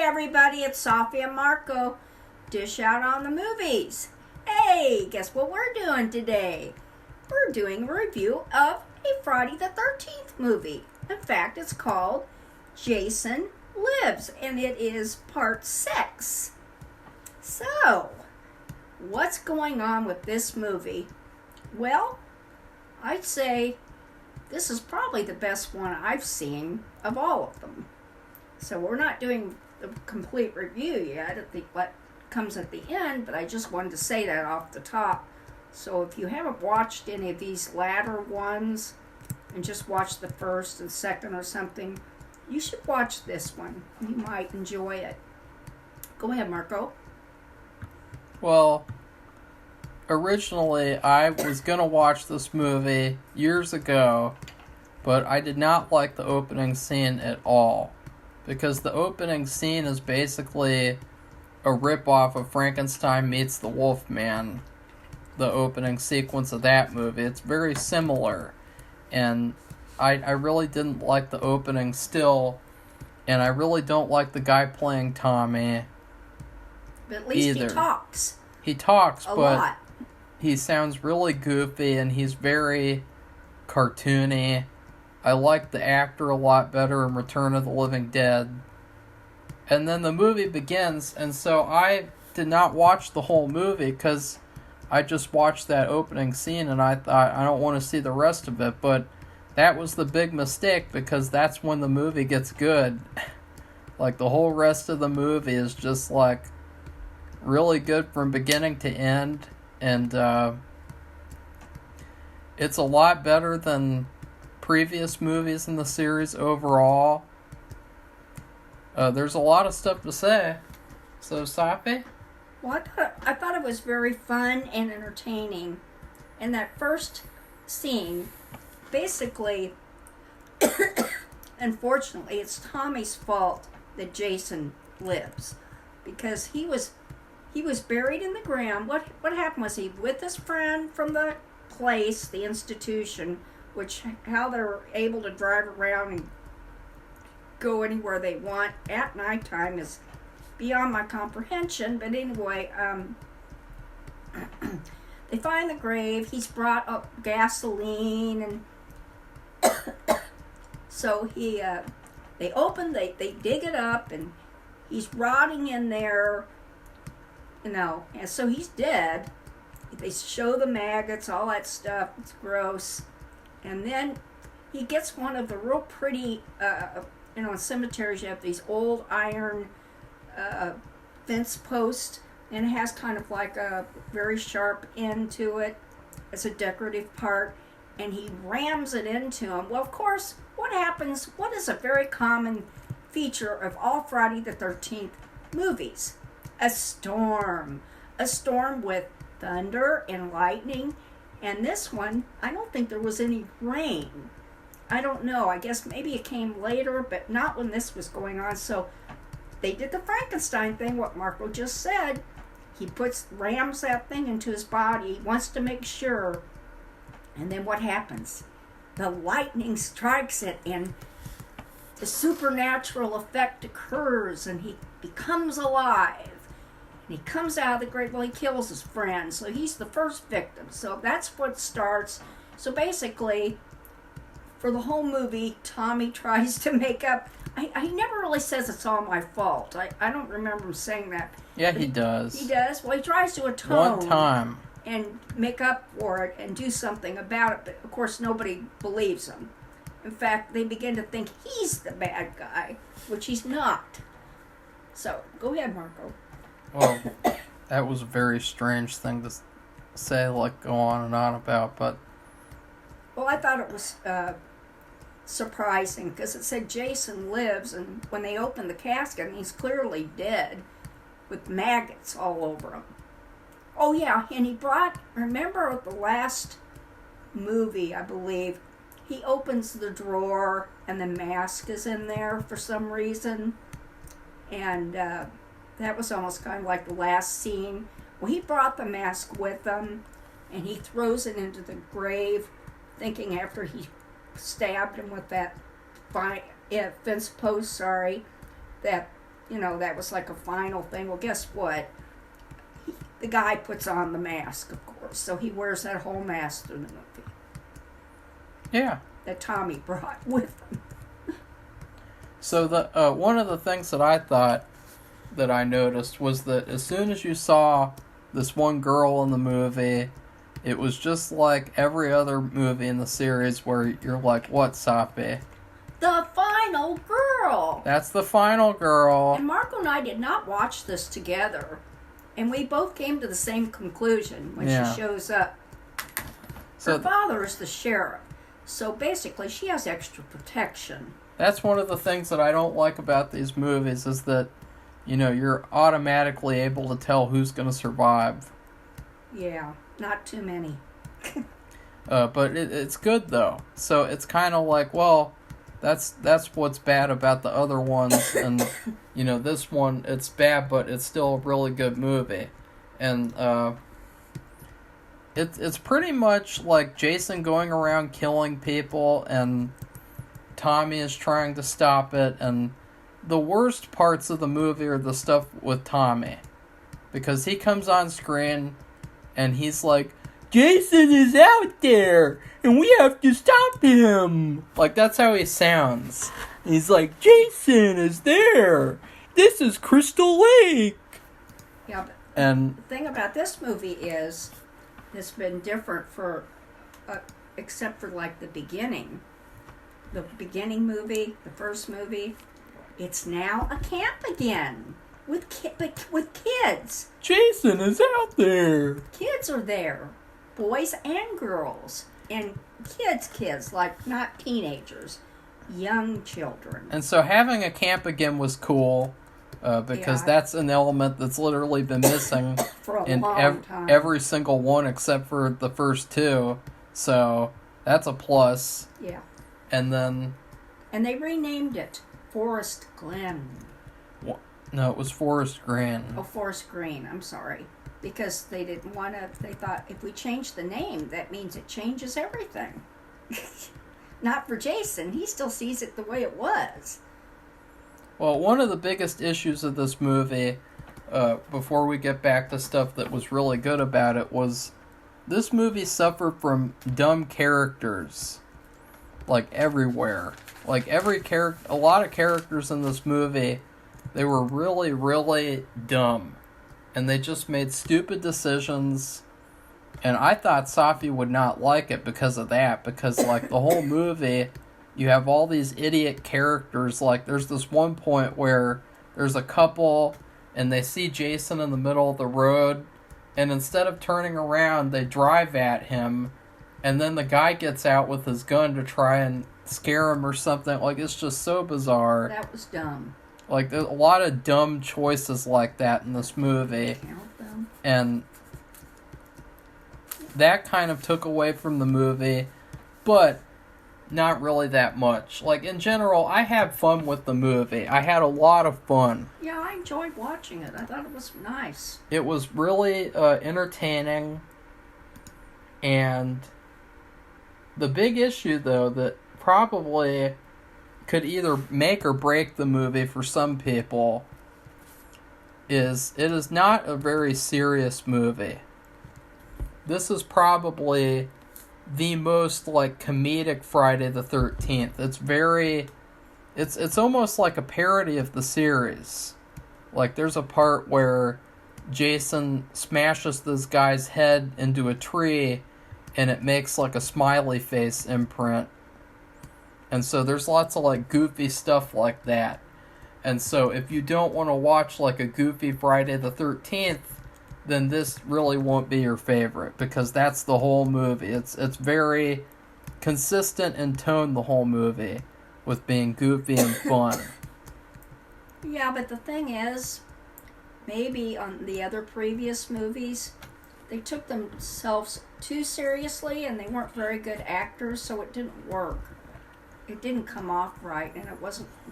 everybody, it's Safi and Marco. Dish out on the movies. Hey, guess what we're doing today? We're doing a review of a Friday the 13th movie. In fact, it's called Jason Lives, and it is part 6. So, what's going on with this movie? Well, I'd say this is probably the best one I've seen of all of them. So we're not doing the complete review yet at what comes at the end, but I just wanted to say that off the top. So if you haven't watched any of these latter ones and just watched the first and second or something, you should watch this one. You might enjoy it. Go ahead, Marco. Well, originally I was going to watch this movie years ago, but I did not like the opening scene at all. Because the opening scene is basically a ripoff of Frankenstein Meets the Wolfman. The opening sequence of that movie. It's very similar. And I really didn't like the opening still. And I really don't like the guy playing Tommy. But at least either. He talks. He talks, but lot. He sounds really goofy and he's very cartoony. I like the actor a lot better in Return of the Living Dead. And then the movie begins, and so I did not watch the whole movie because I just watched that opening scene and I thought I don't want to see the rest of it, but that was the big mistake because that's when the movie gets good. Like the whole rest of the movie is just like really good from beginning to end, and it's a lot better than previous movies in the series overall. There's a lot of stuff to say. So, Safi? Well, I thought it was very fun and entertaining. And that first scene, basically, unfortunately, it's Tommy's fault that Jason lives. Because he was buried in the ground. What happened was he with his friend from the place, the institution, which how they're able to drive around and go anywhere they want at nighttime is beyond my comprehension. But anyway, they find the grave. He's brought up gasoline, and so they dig it up, and he's rotting in there, and so he's dead. They show the maggots, all that stuff. It's gross. And then he gets one of the real pretty, in cemeteries you have these old iron fence posts, and it has kind of like a very sharp end to it as a decorative part, and he rams it into him. Well, of course, what happens, what is a very common feature of all Friday the 13th movies? A storm. A storm with thunder and lightning. And this one, I don't think there was any rain. I don't know. I guess maybe it came later, but not when this was going on. So they did the Frankenstein thing, what Marco just said. He rams that thing into his body. He wants to make sure. And then what happens? The lightning strikes it, and the supernatural effect occurs, and he becomes alive. And he comes out of the grave. Well, he kills his friend, so he's the first victim. So that's what starts. So basically, for the whole movie, Tommy tries to make up. He never really says it's all my fault. I don't remember him saying that. Yeah, he does. He does? Well, he tries to atone. One time. And make up for it and do something about it. But, of course, nobody believes him. In fact, they begin to think he's the bad guy, which he's not. So, go ahead, Marco. Well, that was a very strange thing to say, like, go on and on about, but... Well, I thought it was surprising, because it said Jason lives, and when they opened the casket, he's clearly dead, with maggots all over him. Oh, yeah, and he remember the last movie, I believe, he opens the drawer, and the mask is in there for some reason, and that was almost kind of like the last scene. Well, he brought the mask with him, and he throws it into the grave, thinking after he stabbed him with that fence post, that that was like a final thing. Well, guess what? The guy puts on the mask, of course, so he wears that whole mask through the movie. Yeah. That Tommy brought with him. So the one of the things that I thought that I noticed was that as soon as you saw this one girl in the movie, it was just like every other movie in the series where you're like, what, Safi? The final girl! That's the final girl. And Marco and I did not watch this together. And we both came to the same conclusion when she shows up. Her father is the sheriff. So basically, she has extra protection. That's one of the things that I don't like about these movies is that, you're automatically able to tell who's going to survive. Yeah, not too many. But it's good, though. So it's kind of like, well, that's what's bad about the other ones. And, this one, it's bad, but it's still a really good movie. And it's pretty much like Jason going around killing people, and Tommy is trying to stop it. And the worst parts of the movie are the stuff with Tommy. Because he comes on screen, and he's like, Jason is out there, and we have to stop him. Like, that's how he sounds. He's like, Jason is there. This is Crystal Lake. Yeah, but and the thing about this movie is it's been different for, except for like the beginning. The beginning movie, the first movie, it's now a camp again with kids. Jason is out there. Kids are there. Boys and girls, and kids, like not teenagers, young children. And so having a camp again was cool, because that's an element that's literally been missing for a in long time. Every single one except for the first two. So that's a plus. Yeah. And they renamed it Forest Glen. No, it was Forest Green. Oh, Forest Green. I'm sorry. Because they didn't want to, they thought if we change the name, that means it changes everything. Not for Jason. He still sees it the way it was. Well, one of the biggest issues of this movie, before we get back to stuff that was really good about it, was this movie suffered from dumb characters. Like, everywhere. Like, a lot of characters in this movie, they were really, really dumb. And they just made stupid decisions. And I thought Safi would not like it because of that. Because, like, the whole movie, you have all these idiot characters. Like, there's this one point where there's a couple, and they see Jason in the middle of the road. And instead of turning around, they drive at him. And then the guy gets out with his gun to try and scare him or something. Like, it's just so bizarre. That was dumb. Like, there's a lot of dumb choices like that in this movie. Count them. And that kind of took away from the movie, but not really that much. Like, in general, I had fun with the movie. I had a lot of fun. Yeah, I enjoyed watching it. I thought it was nice. It was really entertaining. And the big issue, though, that probably could either make or break the movie for some people is it is not a very serious movie. This is probably the most like comedic Friday the 13th. It's almost like a parody of the series. Like there's a part where Jason smashes this guy's head into a tree and it makes like a smiley face imprint. And so there's lots of like goofy stuff like that. And so if you don't want to watch like a goofy Friday the 13th, then this really won't be your favorite because that's the whole movie. It's very consistent in tone the whole movie with being goofy and fun. Yeah, but the thing is, maybe on the other previous movies, they took themselves too seriously and they weren't very good actors, so it didn't work. It didn't come off right, and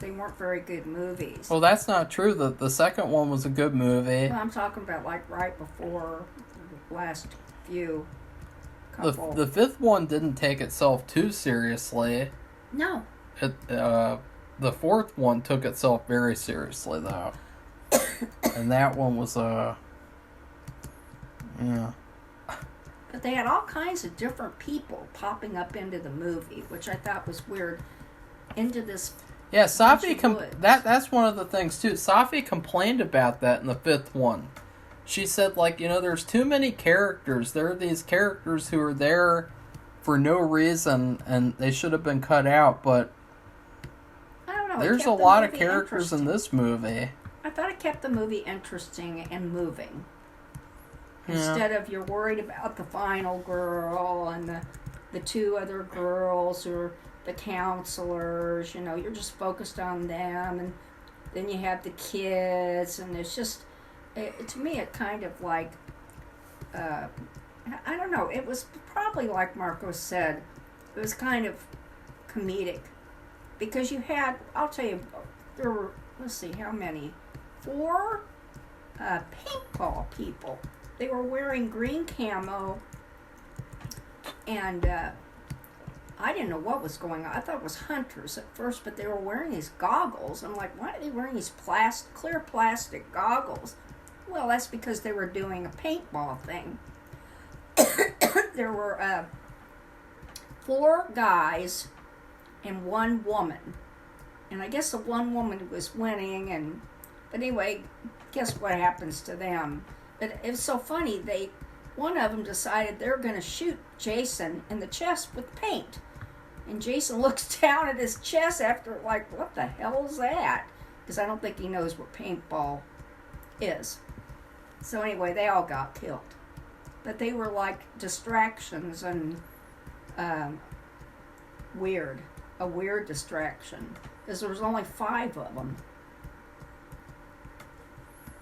they weren't very good movies. Well, that's not true. The second one was a good movie. Well, I'm talking about like right before the last few couple. The fifth one didn't take itself too seriously. No. The fourth one took itself very seriously, though. And that one was yeah. But they had all kinds of different people popping up into the movie, which I thought was weird. Into this. Yeah, Safi. That's one of the things too. Safi complained about that in the fifth one. She said, like, there's too many characters. There are these characters who are there for no reason, and they should have been cut out. But I don't know. There's a lot of characters in this movie. I thought it kept the movie interesting and moving. Yeah. Instead of you're worried about the final girl and the two other girls or the counselors, you're just focused on them, and then you have the kids, and it's just, to me, it kind of like, I don't know, it was probably like Marco said, it was kind of comedic, because you had, I'll tell you, there were, let's see, how many? 4 paintball people. They were wearing green camo, and I didn't know what was going on. I thought it was hunters at first, but they were wearing these goggles. I'm like, why are they wearing these clear plastic goggles? Well, that's because they were doing a paintball thing. There were 4 guys and 1 woman. And I guess the one woman was winning, but anyway, guess what happens to them? But it was so funny, one of them decided they're going to shoot Jason in the chest with paint. And Jason looks down at his chest after, like, what the hell is that? Because I don't think he knows what paintball is. So anyway, they all got killed. But they were like distractions and a weird distraction. Because there was only 5 of them.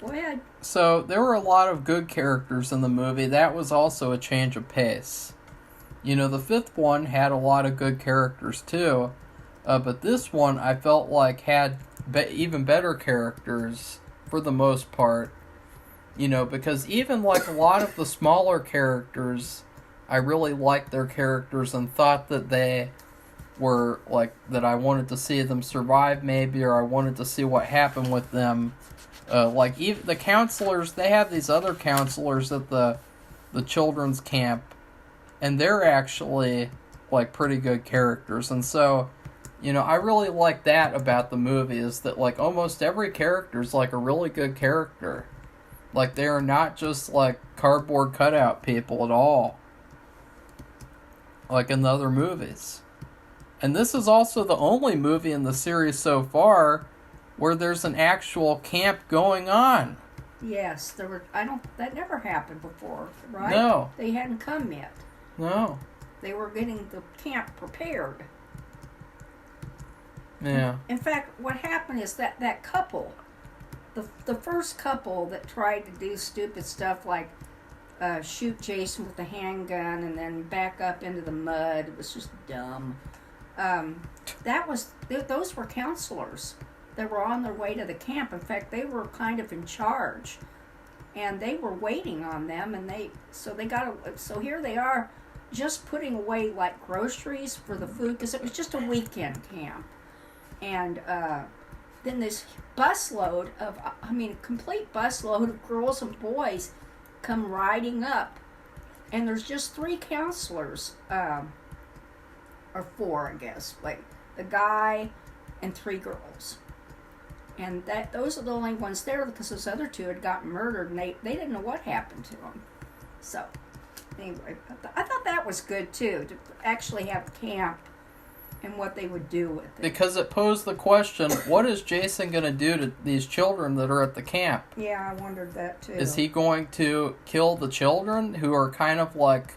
Go ahead. So there were a lot of good characters in the movie. That was also a change of pace. The fifth one had a lot of good characters too, but this one I felt like had even better characters for the most part. Because even like a lot of the smaller characters, I really liked their characters and thought that they were like, that I wanted to see them survive maybe, or I wanted to see what happened with them. Like even the counselors, they have these other counselors at the children's camp, and they're actually like pretty good characters. And so, I really like that about the movie, is that like almost every character is like a really good character. Like they are not just like cardboard cutout people at all, like in the other movies. And this is also the only movie in the series so far where there's an actual camp going on. Yes, that never happened before, right? No. They hadn't come yet. No. They were getting the camp prepared. Yeah. In fact, what happened is that couple, the first couple that tried to do stupid stuff like shoot Jason with a handgun and then back up into the mud, it was just dumb. Those were counselors. They were on their way to the camp. In fact, they were kind of in charge, and they were waiting on them. And so here they are, just putting away like groceries for the food, because it was just a weekend camp. And then this complete busload of girls and boys come riding up, and there's just 3 counselors, or 4, I guess, like the guy and 3 girls. And those are the only ones there, because those other 2 had gotten murdered, and they didn't know what happened to them. So, anyway, I thought that was good, too, to actually have camp and what they would do with it. Because it posed the question, what is Jason going to do to these children that are at the camp? Yeah, I wondered that, too. Is he going to kill the children who are kind of like...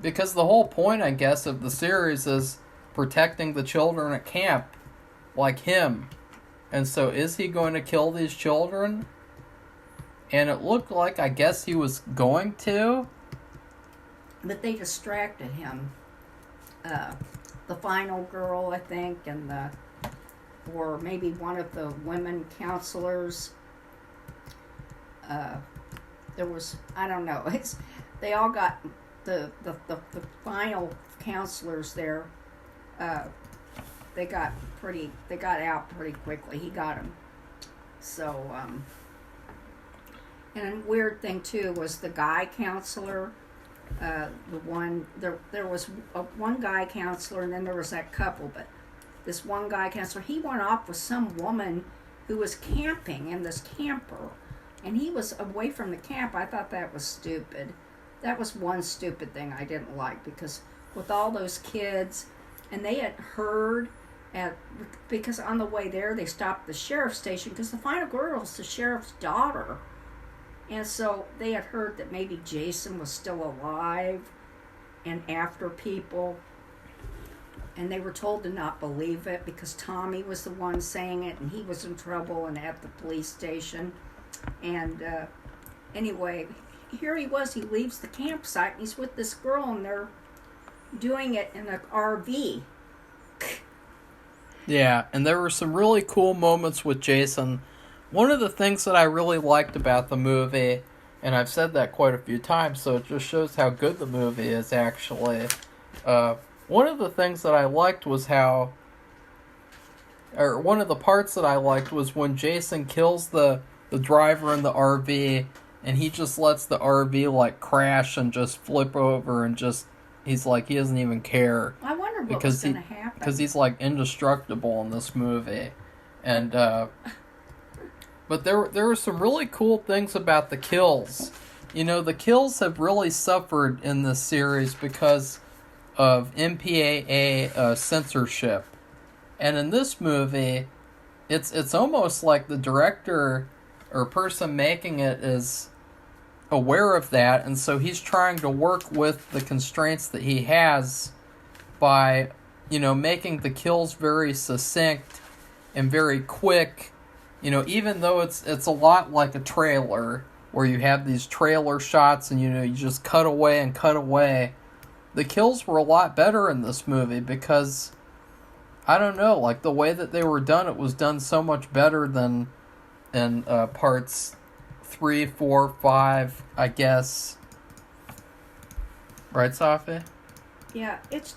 Because the whole point, I guess, of the series is protecting the children at camp, like him. And so is he going to kill these children? And it looked like, I guess he was going to. But they distracted him. The final girl, I think, or maybe one of the women counselors. There was, I don't know. They all got the final counselors there. They got out pretty quickly. He got them. So, And a weird thing too was the guy counselor. There was one guy counselor, and then there was that couple. But this one guy counselor, he went off with some woman who was camping in this camper, and he was away from the camp. I thought that was stupid. That was one stupid thing I didn't like, because with all those kids, and they had heard because on the way there they stopped the sheriff's station, because the final girl is the sheriff's daughter. And so they had heard that maybe Jason was still alive and after people. And they were told to not believe it, because Tommy was the one saying it, and he was in trouble and at the police station. And anyway, here he was. He leaves the campsite, and he's with this girl, and they're doing it in an RV. Yeah, and there were some really cool moments with Jason. One of the things that I really liked about the movie, and I've said that quite a few times, so it just shows how good the movie is, actually. One of the things that I liked was one of the parts that I liked was when Jason kills the driver in the RV, and he just lets the RV, like, crash and just flip over, and just, he's like, he doesn't even care. I wonder what was going to happen. Because he's, like, indestructible in this movie. And, but there were some really cool things about the kills. You know, the kills have really suffered in this series because of MPAA censorship. And in this movie, it's almost like the director or person making it is aware of that, and so he's trying to work with the constraints that he has by, you know, making the kills very succinct and very quick. You know, even though it's a lot like a trailer, where you have these trailer shots and, you know, you just cut away and cut away. The kills were a lot better in this movie because, I don't know, like the way that they were done, it was done so much better than in parts 3, 4, 5, I guess. Right, Safi? Yeah, it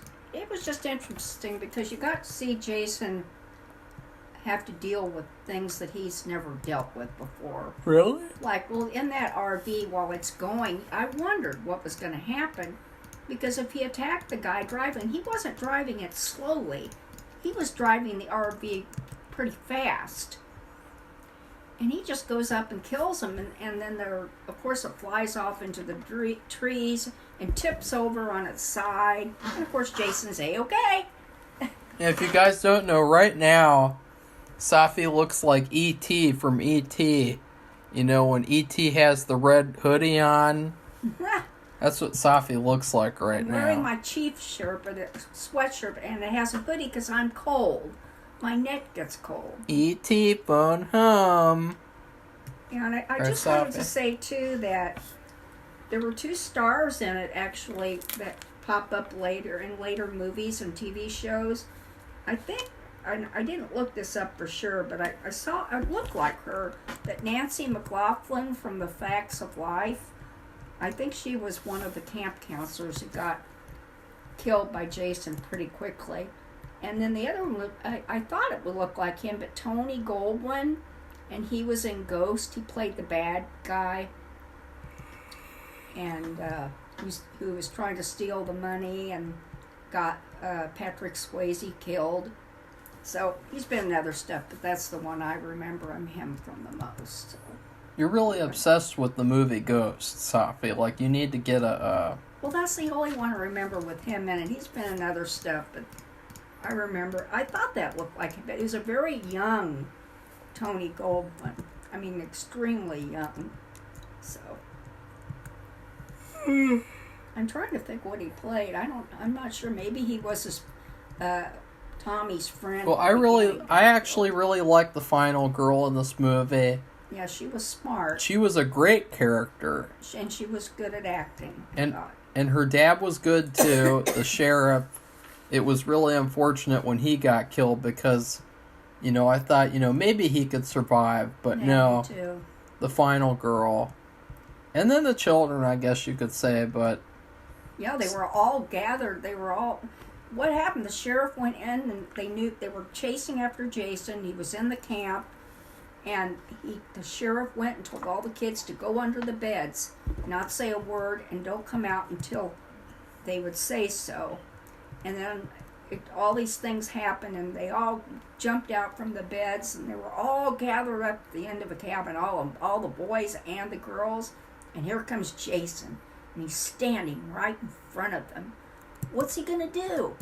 was just interesting because you got to see Jason have to deal with things that he's never dealt with before. Really? Like, well, in that RV while it's going, I wondered what was going to happen, because if he attacked the guy driving, he wasn't driving it slowly. He was driving the RV pretty fast. And he just goes up and kills him, and then of course it flies off into the trees and tips over on its side. And of course Jason's A-okay. If you guys don't know, right now, Safi looks like E.T. from E.T. You know, when E.T. has the red hoodie on. That's what Safi looks like right now. I'm wearing my chief shirt, but it's sweatshirt, and it has a hoodie because I'm cold. My neck gets cold. E.T. phone home. Yeah, and I just wanted to say, too, that there were 2 stars in it, actually, that pop up later in later movies and TV shows. I think, I didn't look this up for sure, but I saw, it looked like her, that Nancy McLaughlin from The Facts of Life, I think she was one of the camp counselors who got killed by Jason pretty quickly. And then the other one, I thought it would look like him, but Tony Goldwyn, and he was in Ghost. He played the bad guy, and who was trying to steal the money and got Patrick Swayze killed. So he's been in other stuff, but that's the one I remember him from the most. So. You're really obsessed with the movie Ghost, Safi. Like, you need to get a... Well, that's the only one I remember with him in it. He's been in other stuff, but I remember, I thought that looked like him, but he was a very young Tony Goldwyn. I mean, extremely young. So, I'm trying to think what he played. I'm not sure. Maybe he was his, Tommy's friend. Well, I actually really like the final girl in this movie. Yeah, she was smart. She was a great character. And she was good at acting. And her dad was good, too, the sheriff. It was really unfortunate when he got killed because, you know, I thought, you know, maybe he could survive, but yeah, no. Me too. The final girl. And then the children, I guess you could say, but... Yeah, they were all gathered. They were all... What happened? The sheriff went in and they knew they were chasing after Jason. He was in the camp. And the sheriff went and told all the kids to go under the beds, not say a word, and don't come out until they would say so. And then all these things happened, and they all jumped out from the beds, and they were all gathered up at the end of a cabin, all the boys and the girls. And here comes Jason, and he's standing right in front of them. What's he gonna do?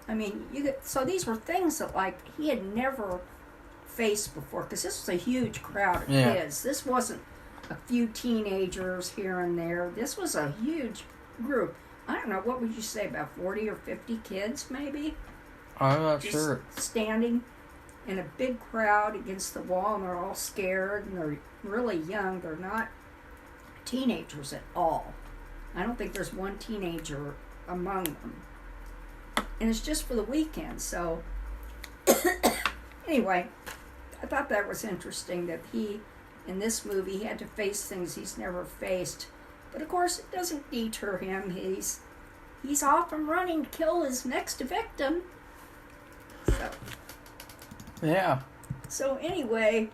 I mean, so these were things that like he had never faced before, because this was a huge crowd of kids. This wasn't a few teenagers here and there. This was a huge group. I don't know, what would you say, about 40 or 50 kids, maybe? I'm not Just sure. standing in a big crowd against the wall, and they're all scared, and they're really young. They're not teenagers at all. I don't think there's one teenager among them. And it's just for the weekend, so... Anyway, I thought that was interesting that he, in this movie, he had to face things he's never faced. But of course, it doesn't deter him. He's off and running to kill his next victim. So. Yeah. So anyway,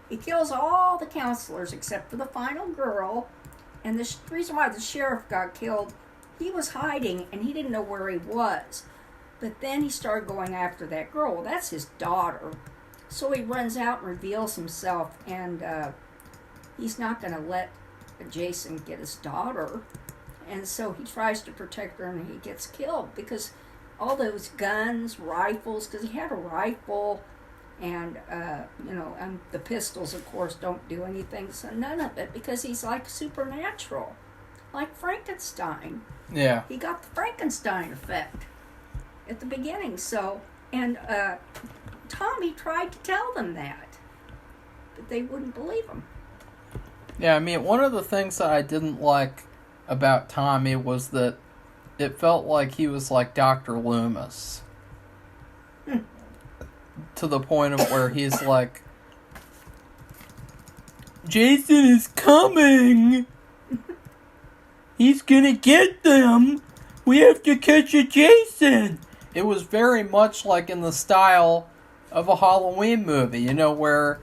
he kills all the counselors except for the final girl. And the reason why the sheriff got killed, he was hiding and he didn't know where he was. But then he started going after that girl. Well, that's his daughter. So he runs out and reveals himself, and he's not going to let Jason get his daughter. And so he tries to protect her, and he gets killed because all those guns, rifles, because he had a rifle, and, and the pistols, of course, don't do anything. So none of it, because he's like supernatural, like Frankenstein. Yeah. He got the Frankenstein effect at the beginning. So, and Tommy tried to tell them that, but they wouldn't believe him. Yeah, I mean, one of the things that I didn't like about Tommy was that it felt like he was like Dr. Loomis. To the point of where he's like, Jason is coming! He's gonna get them! We have to catch a Jason! It was very much like in the style of a Halloween movie, where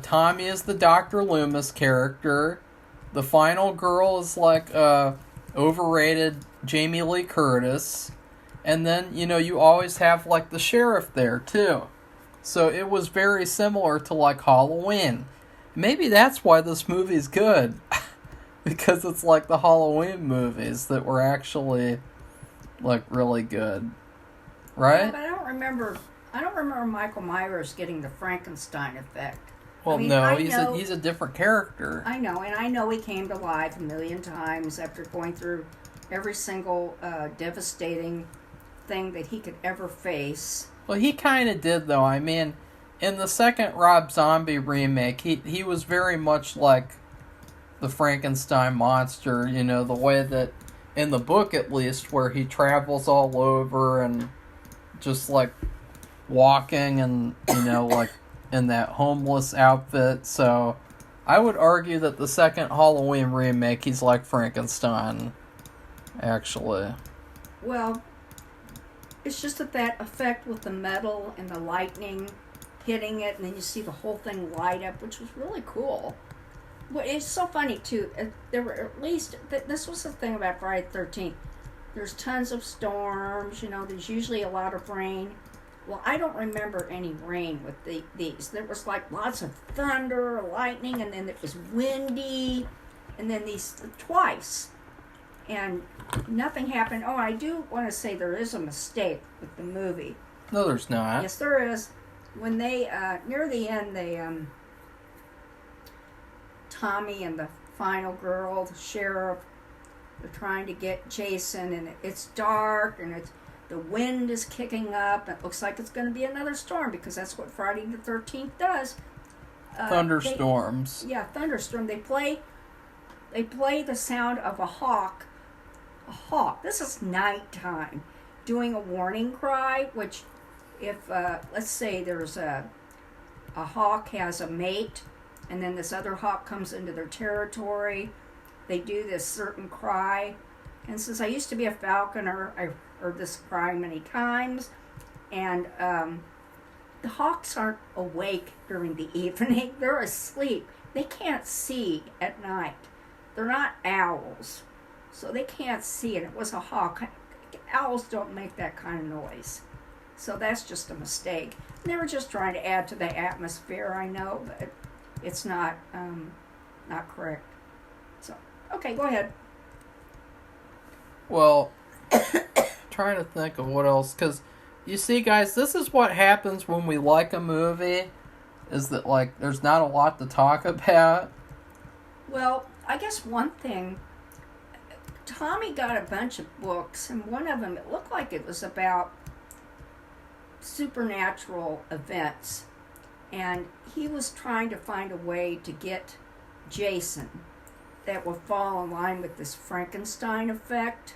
Tommy is the Dr. Loomis character. The final girl is like overrated Jamie Lee Curtis. And then, you always have like the sheriff there too. So it was very similar to like Halloween. Maybe that's why this movie's good. Because it's like the Halloween movies that were actually like really good. Right? Yeah, but I don't remember Michael Myers getting the Frankenstein effect. Well, I mean, no, he's a different character. I know, and I know he came to life a million times after going through every single devastating thing that he could ever face. Well, he kind of did, though. I mean, in the second Rob Zombie remake, he was very much like the Frankenstein monster, the way that, in the book at least, where he travels all over and just, like, walking and, like, in that homeless outfit. So, I would argue that the second Halloween remake, he's like Frankenstein, actually. Well, it's just that effect with the metal and the lightning hitting it, and then you see the whole thing light up, which was really cool. Well, it's so funny, too. There were at least... This was the thing about Friday the 13th. There's tons of storms, there's usually a lot of rain. Well, I don't remember any rain with these. There was, like, lots of thunder, lightning, and then it was windy, and then these twice. And nothing happened. Oh, I do want to say there is a mistake with the movie. No, there's not. Yes, there is. When they, near the end, Tommy and the final girl, the sheriff, they're trying to get Jason, and it's dark, and the wind is kicking up. It looks like it's going to be another storm, because that's what Friday the 13th does. Thunderstorms. Thunderstorm. They play the sound of a hawk. A hawk. This is nighttime, doing a warning cry, which if, let's say there's a hawk has a mate, and then this other hawk comes into their territory, they do this certain cry. And since I used to be a falconer, I heard this cry many times. And the hawks aren't awake during the evening. They're asleep. They can't see at night. They're not owls, so they can't see, and it was a hawk. Owls don't make that kind of noise. So that's just a mistake. They were just trying to add to the atmosphere, I know, but it's not correct. So, okay, go ahead. Well, trying to think of what else, because you see, guys, this is what happens when we like a movie, is that, like, there's not a lot to talk about. Well, I guess one thing, Tommy got a bunch of books, and one of them, it looked like it was about supernatural events, and he was trying to find a way to get Jason that would fall in line with this Frankenstein effect.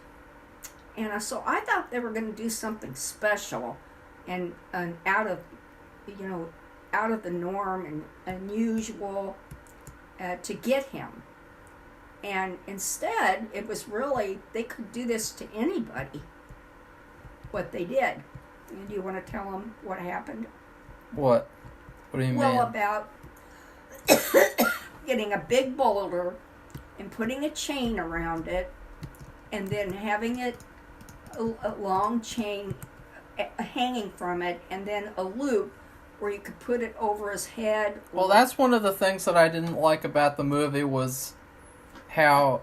And so I thought they were going to do something special and out of the norm and unusual to get him. And instead, it was really, they could do this to anybody, what they did. And do you want to tell them what happened? What? What do you mean? Well, about getting a big boulder and putting a chain around it, and then having it a long chain hanging from it, and then a loop where you could put it over his head. Well, that's one of the things that I didn't like about the movie was how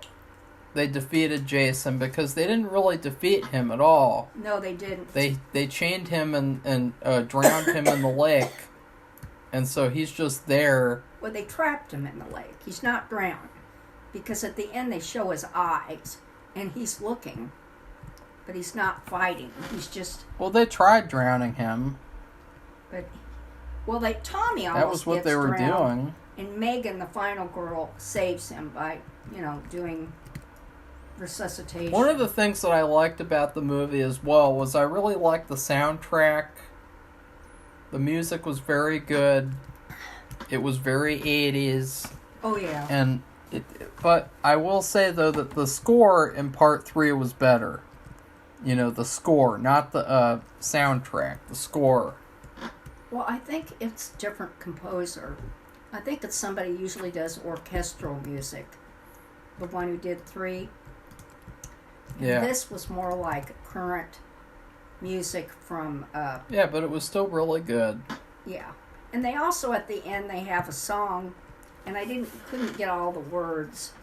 they defeated Jason, because they didn't really defeat him at all. No, they didn't. They chained him and drowned him in the lake, and so he's just there. Well, they trapped him in the lake. He's not drowned, because at the end they show his eyes, and he's looking, but he's not fighting. He's just... Well, they tried drowning him. But, well, Tommy almost That was what gets they were drowned, doing. and Megan, the final girl, saves him by, doing resuscitation. One of the things that I liked about the movie as well was I really liked the soundtrack. The music was very good. It was very 80s. Oh, yeah. And but I will say, though, that the score in Part 3 was better. The score, not the soundtrack. The score. Well, I think it's a different composer. I think it's somebody who usually does orchestral music. The one who did 3. Yeah. This was more like current music from... yeah, but it was still really good. Yeah. And they also, at the end, they have a song, and I couldn't get all the words.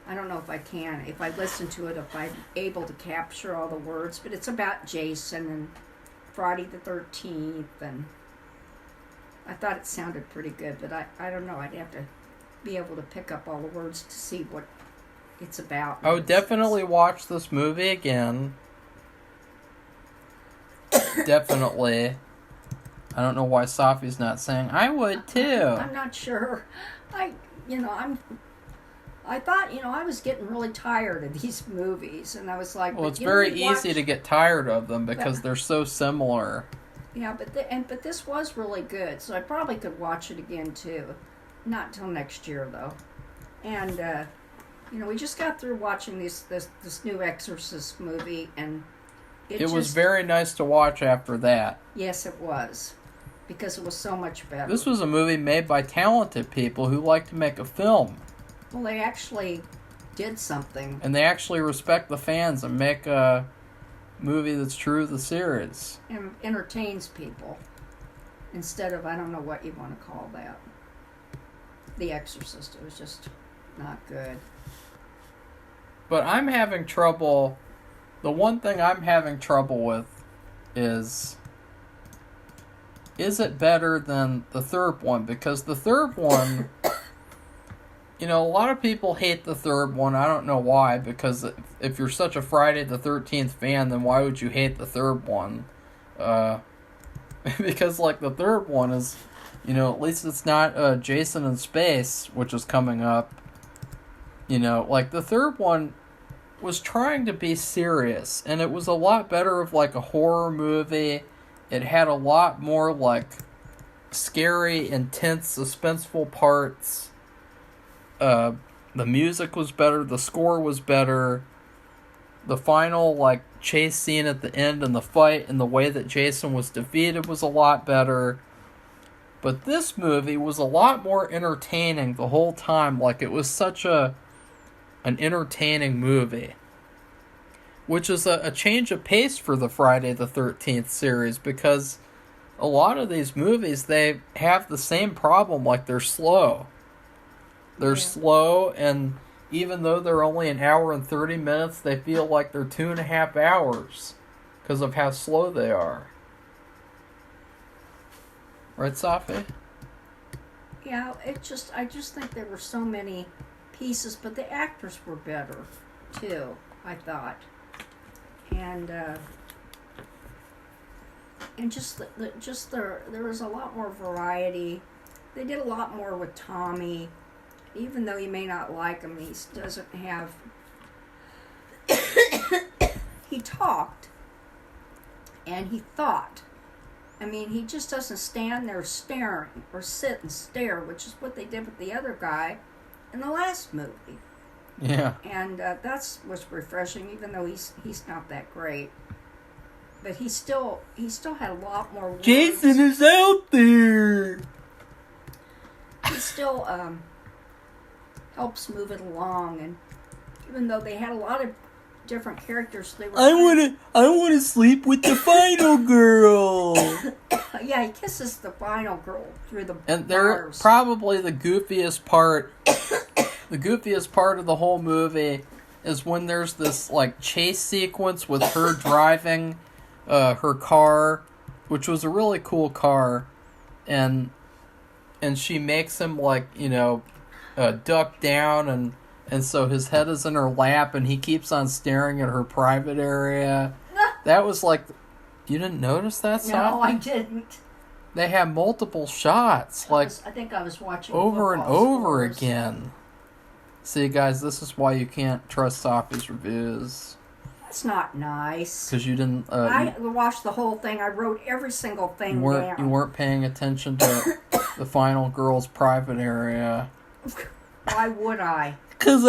I don't know if I can. If I listen to it, if I'm able to capture all the words. But it's about Jason and Friday the 13th, and I thought it sounded pretty good, but I don't know. I'd have to be able to pick up all the words to see what it's about. I would definitely watch this movie again. Definitely. I don't know why Safi's not saying I would too. I'm not sure. I thought, I was getting really tired of these movies, and I was like, well, it's very easy to get tired of them because they're so similar. Yeah, but this was really good, so I probably could watch it again too. Not till next year though. And we just got through watching this new Exorcist movie, and it was very nice to watch after that. Yes, it was, because it was so much better. This was a movie made by talented people who like to make a film. Well, they actually did something. And they actually respect the fans and make a movie that's true to the series. And entertains people. Instead of, I don't know what you want to call that. The Exorcist. It was just not good. But I'm having trouble... The one thing I'm having trouble with is it better than the third one? Because the third one... a lot of people hate the third one. I don't know why, because if you're such a Friday the 13th fan, then why would you hate the third one? Because, the third one is, at least it's not Jason in Space, which is coming up. The third one was trying to be serious, and it was a lot better of, a horror movie. It had a lot more, scary, intense, suspenseful parts. The music was better, the score was better, the final, chase scene at the end and the fight and the way that Jason was defeated was a lot better. But this movie was a lot more entertaining the whole time. Like, it was such an entertaining movie. Which is a change of pace for the Friday the 13th series, because a lot of these movies, they have the same problem. Like, they're slow. They're slow, and even though they're only an hour and 30 minutes, they feel like they're 2.5 hours because of how slow they are. Right, Safi? Yeah, I just think there were so many pieces, but the actors were better too, I thought. And there was a lot more variety. They did a lot more with Tommy. Even though you may not like him, he doesn't have... He talked, and he thought. I mean, he just doesn't stand there staring, or sit and stare, which is what they did with the other guy in the last movie. Yeah. And that's was refreshing, even though he's not that great. But he still had a lot more words. Jason is out there! He still... helps move it along, and even though they had a lot of different characters, they were... I wanna sleep with the final girl. Yeah, he kisses the final girl through the and they're bars. Probably the goofiest part. The goofiest part of the whole movie is when there's this like chase sequence with her driving her car, which was a really cool car, and she makes him like, you know, duck down, and so his head is in her lap, and he keeps on staring at her private area. That was like, you didn't notice that, Sophie? No, I didn't. They have multiple shots, I think I was watching over and over scores. again. See, guys, this is why you can't trust Sophie's reviews. That's not nice. Because you didn't... I watched the whole thing. I wrote every single thing down. You weren't paying attention to the final girl's private area. Why would I? Because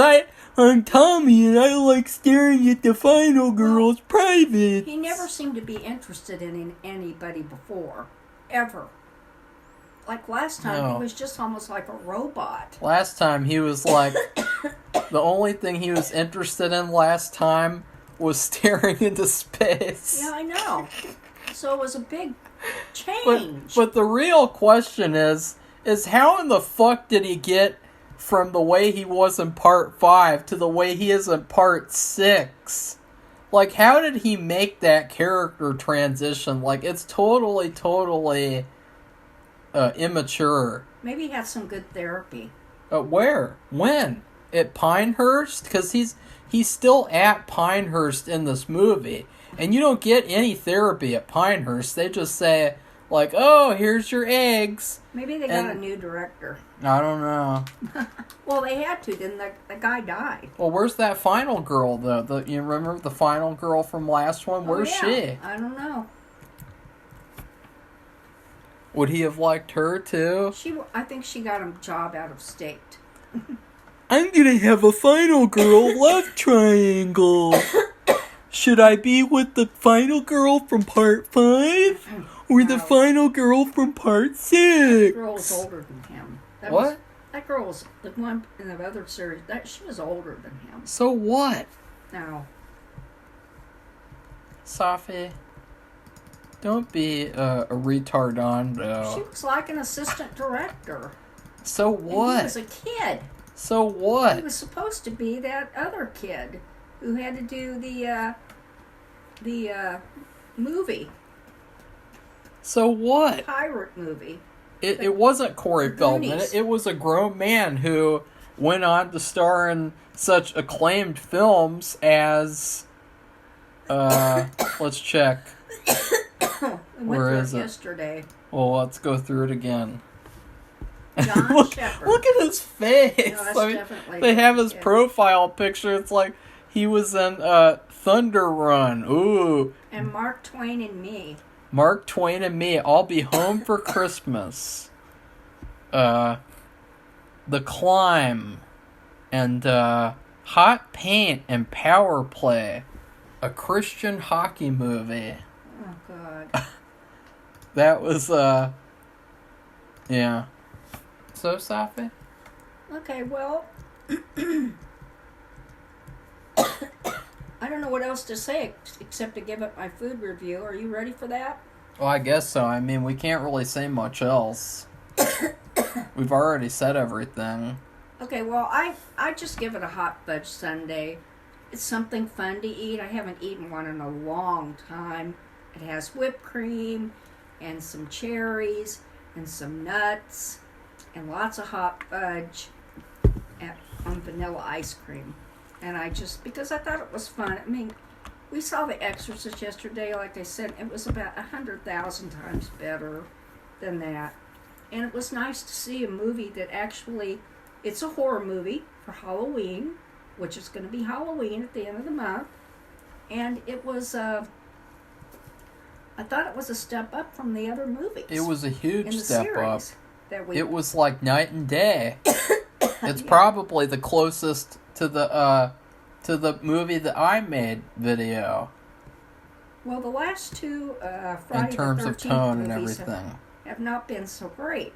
I'm Tommy, and I like staring at the final girl's private. He never seemed to be interested in anybody before. Ever. Like last time, he was just almost like a robot. Last time, he was like... the only thing he was interested in last time was staring into space. Yeah, I know. So it was a big change. But the real question is how in the fuck did he get from the way he was in part 5 to the way he is in part 6? Like, how did he make that character transition? Like, it's totally immature. Maybe he had some good therapy. Where? When? At Pinehurst? Because he's still at Pinehurst in this movie. And you don't get any therapy at Pinehurst. They just say, like, oh, here's your eggs. Maybe they got a new director. I don't know. Well, they had to. Then the guy died. Well, where's that final girl, though? You remember the final girl from last one? Where's she? I don't know. Would he have liked her, too? I think she got a job out of state. I'm gonna have a final girl love triangle. Should I be with the final girl from part 5? Or the final girl from part 6? That girl was older than him. What? That girl was the one in the other series. She was older than him. So what? No. Safi, don't be a retardondo. She was like an assistant director. So what? And he was a kid. So what? He was supposed to be that other kid who had to do the movie. So what? Pirate movie. It wasn't Corey Feldman. Goonies. It was a grown man who went on to star in such acclaimed films as... let's check. Where is it? Yesterday. Well, let's go through it again. John Shepherd. Look at his face. No, that's definitely they have his yeah. profile picture. It's like he was in Thunder Run. Ooh. And Mark Twain and Me. Mark Twain and Me. I'll Be Home for Christmas. The Climb. And Hot Paint and Power Play. A Christian hockey movie. Oh, God. That was Yeah. So, Safi? Okay, well, I don't know what else to say except to give it my food review. Are you ready for that? Well, I guess so. I mean, we can't really say much else. We've already said everything. Okay, well, I just give it a hot fudge sundae. It's something fun to eat. I haven't eaten one in a long time. It has whipped cream and some cherries and some nuts and lots of hot fudge on vanilla ice cream. And because I thought it was fun. I mean, we saw The Exorcist yesterday, like I said. It was about 100,000 times better than that. And it was nice to see a movie that actually, it's a horror movie for Halloween, which is going to be Halloween at the end of the month. And it was, I thought it was a step up from the other movies. It was a huge step up. It was like night and day. It's probably the closest to the movie that I made video. Well, the last two Friday in terms the 13th of tone and movies everything have not been so great.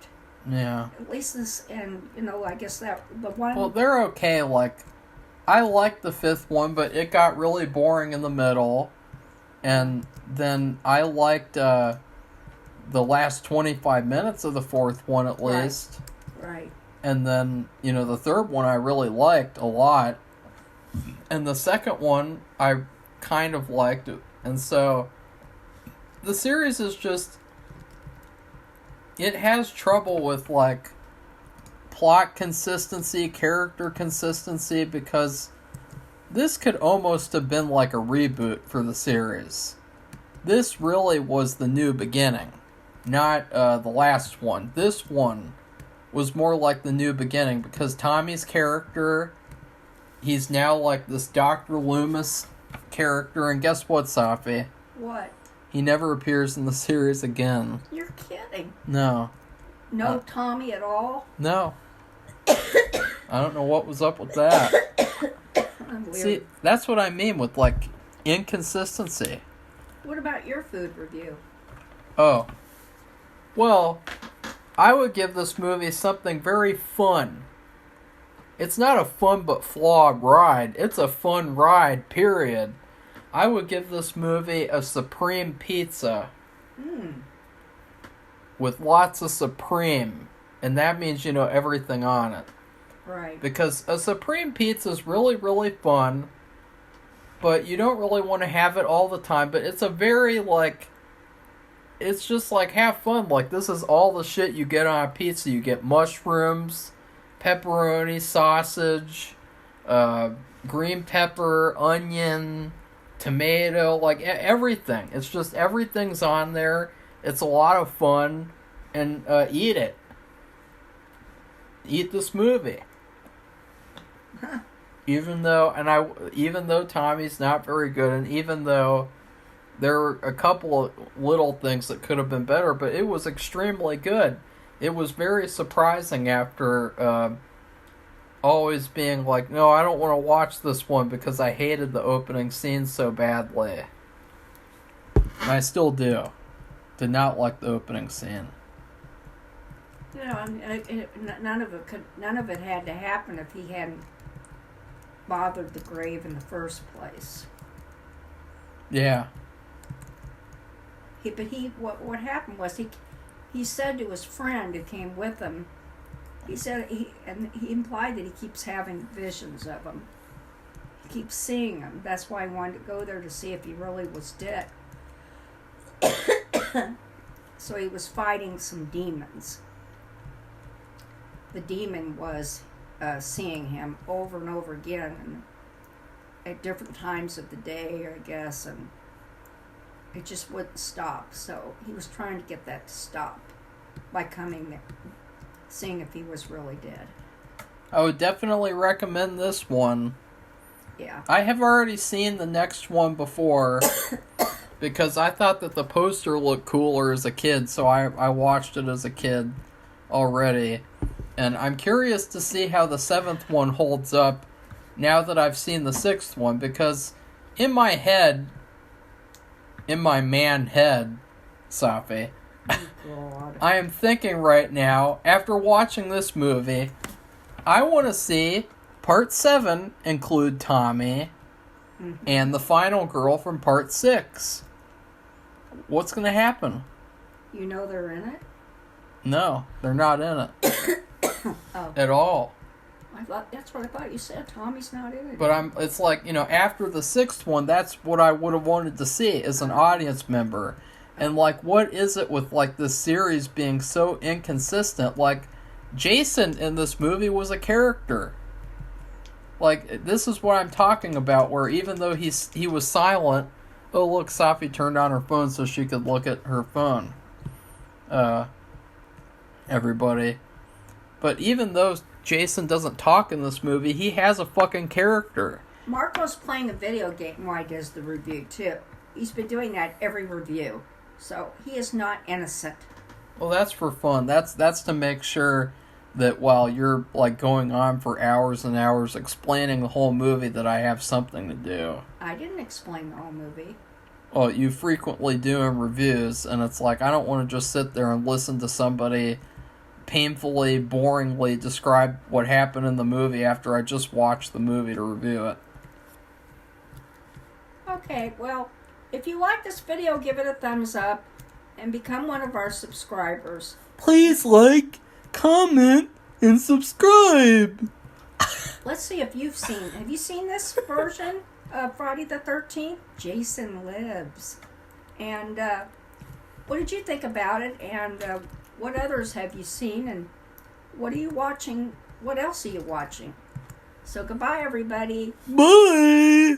Yeah. At least this, and I guess that the one. Well, they're okay. Like, I liked the fifth one, but it got really boring in the middle, and then I liked the last 25 minutes of the fourth one at least. Right. And then the third one I really liked a lot, and the second one I kind of liked it, and so the series is just. It has trouble with, like, plot consistency, character consistency, because this could almost have been like a reboot for the series. This really was the new beginning, not the last one. This one was more like the new beginning, because Tommy's character, he's now like this Dr. Loomis character, and guess what, Safi? What? He never appears in the series again. You're kidding. No. No Tommy at all? No. I don't know what was up with that. See, that's what I mean with, like, inconsistency. What about your food review? Oh. Well, I would give this movie something very fun. It's not a fun but flawed ride. It's a fun ride, period. I would give this movie a supreme pizza. With lots of supreme. And that means, everything on it. Right. Because a supreme pizza is really, really fun. But you don't really want to have it all the time. But it's a very, like... It's just like, have fun. Like, this is all the shit you get on a pizza. You get mushrooms, pepperoni, sausage, green pepper, onion... tomato, like everything. It's just everything's on there. It's a lot of fun, and eat it. Eat this movie. Even though Tommy's not very good, and even though there were a couple of little things that could have been better, but it was extremely good. It was very surprising after always being like, no, I don't want to watch this one because I hated the opening scene so badly. And I still do. Did not like the opening scene. None of it had to happen if he hadn't bothered the grave in the first place. Yeah. What happened was he said to his friend who came with him. He said he implied that he keeps having visions of him. He keeps seeing him. That's why he wanted to go there to see if he really was dead. So he was fighting some demons. The demon was seeing him over and over again, and at different times of the day, I guess, and it just wouldn't stop. So he was trying to get that to stop by coming there, seeing if he was really dead. I would definitely recommend this one. Yeah. I have already seen the next one before because I thought that the poster looked cooler as a kid, so I watched it as a kid already. And I'm curious to see how the seventh one holds up now that I've seen the sixth one, because in my head, in my man head, Safi, Oh, God. I am thinking right now, after watching this movie, I want to see Part 7 include Tommy and the final girl from Part 6. What's going to happen? You know they're in it? No, they're not in it. At all. That's what I thought you said. Tommy's not in it. But it's like, after the 6th one, that's what I would have wanted to see as an audience member. And, like, what is it with, like, this series being so inconsistent? Like, Jason in this movie was a character. Like, this is what I'm talking about, where even though he was silent... Oh, look, Safi turned on her phone so she could look at her phone. Everybody. But even though Jason doesn't talk in this movie, he has a fucking character. Marco's playing a video game while he does the review, too. He's been doing that every review. So, he is not innocent. Well, that's for fun. That's to make sure that while you're, like, going on for hours and hours explaining the whole movie, that I have something to do. I didn't explain the whole movie. Well, you frequently do in reviews, and it's like, I don't want to just sit there and listen to somebody painfully, boringly describe what happened in the movie after I just watched the movie to review it. Okay, well, if you like this video, give it a thumbs up and become one of our subscribers. Please like, comment, and subscribe. Let's see if you've seen... Have you seen this version of Friday the 13th? Jason Lives. And what did you think about it? And what others have you seen? And what are you watching? What else are you watching? So goodbye, everybody. Bye.